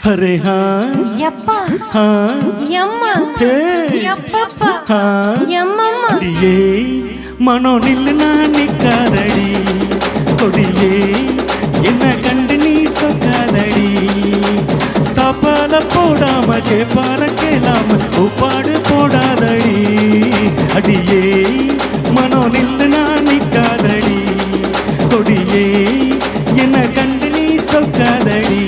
अरे हाँ यप्पा हाँ यम्मा हे यप्पप्पा हाँ यम्मम्मा கொடியே மனோ நில்லு நான் நிக்காதடி கொடியே என்ன கண்டு நீ சொக்காதடி தப்பால போடாம கேப்பார கேளாம உப்பாடு போடாதடி அடியே மனோ நில்லு நான் நிக்காதடி கொடியே என்ன கண்டு நீ சொக்காதடி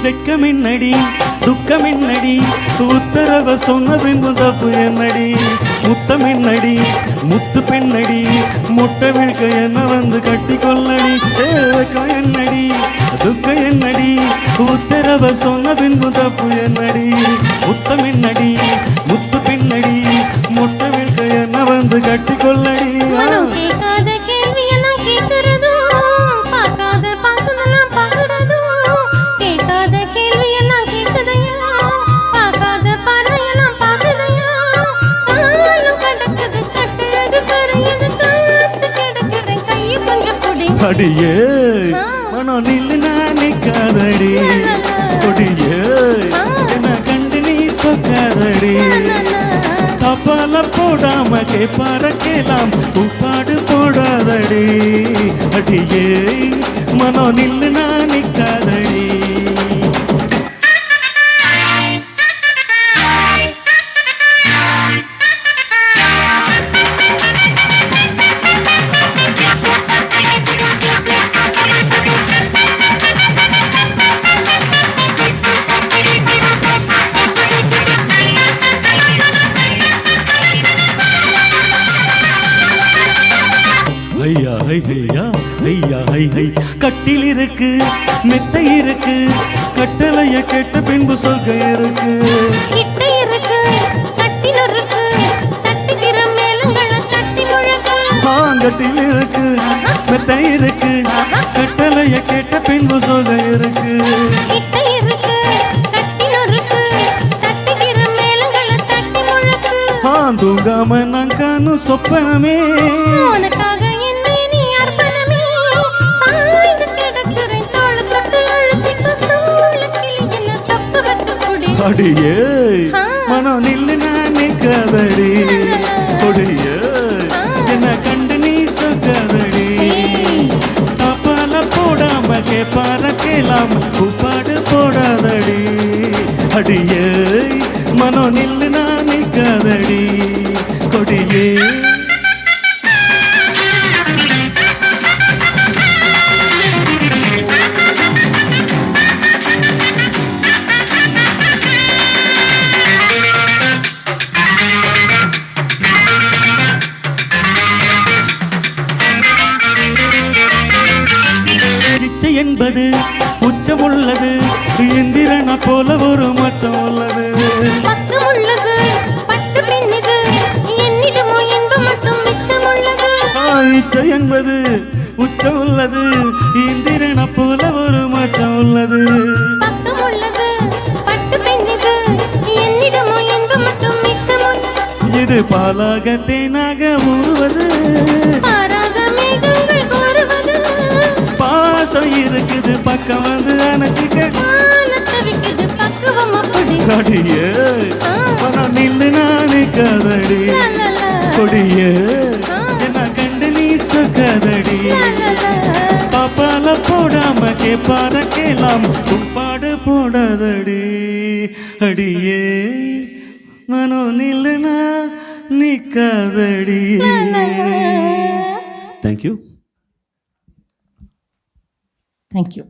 வெக்கம் என்னடி துக்கம் என்னடி உத்தரவ சொன்ன பின்பு தப்பு என்னடி முத்தம் என்னடி முத்து பெண்ணடி முட்டை விழுக்க என்ன வந்து கட்டி கொள்ளடி வெக்கம் என்னடி துக்கம் என்னடி உத்தரவ சொன்ன பின்பு தப்பு என்னடி முத்தம் என்னடி முத்து பெண்ணடி முட்டை விழுக்க என்ன வந்து கட்டி கொள்ளடி அடியே மனோ நில்லு நான் நிக்காதடி கொடியே என்ன கண்டு நீ சொக்காதடி தப்பால போடாம கேப்பார கேலாம் உப்பாடு போடாதடி அடியே மனோ நில்லு நான் நிக்காதடி ஐயா ஐயா ஐயா ஐ கட்டில் இருக்கு மெத்தை இருக்கு கட்டளைய கேட்ட பின்பு சொல்க இருக்கு கிட்ட இருக்கு கட்டில் இருக்கு தட்டுகிற மேளங்கள தட்டி முழக்கு கட்டில் இருக்கு மெத்தை இருக்கு கட்டளைய கேட்ட பின்பு சொல்க இருக்கு கிட்ட இருக்கு கட்டில் இருக்கு தட்டுகிற மேளங்கள தட்டி முழக்கு தூங்காம நான் காணும் சொப்பனமே உனக்காக அடியே மனோ நில்லு நான் நிக்காதடி கொடியே என்ன கண்டு நீ சொக்காதடி தப்பால போடாம கேப்பார கேளாம உப்பாடு போடாதடி அடியே மனோ நில்லு நான் நிக்காதடி கொடியே என்பது உச்சம் உள்ளது இந்திரன போல ஒரு மச்சம் உள்ளது பக்கம் உள்ளது பட்டு பின்னுது என்னிடமோ இன்பம் மட்டும் மிச்சம் உள்ளது இச்சை என்பது உச்சம் உள்ளது இந்திரன போல ஒரு மச்சம் உள்ளது பக்கம் உள்ளது பட்டு பின்னுது என்னிடமோ இன்பம் மட்டும் மிச்சம் உள்ளது இது பாலாக தேனாக ஊறுவது பாராக மேகங்கள் கோருவது பாசம் இருக்குது பக்கம் வந்து அணைச்சிக்க தவிக்குது பக்குவம் அப்படி கொடியே மனம் நில்லு நானே கதடி கொடியே என்ன கண்டு நீ சொக்காதடி பாப்பால போடாம கேப்பார கேலாம் உப்பாடு போடாதடி அடியே மனோ நில்லு நான் நிக்காதடி. Thank you. Thank you.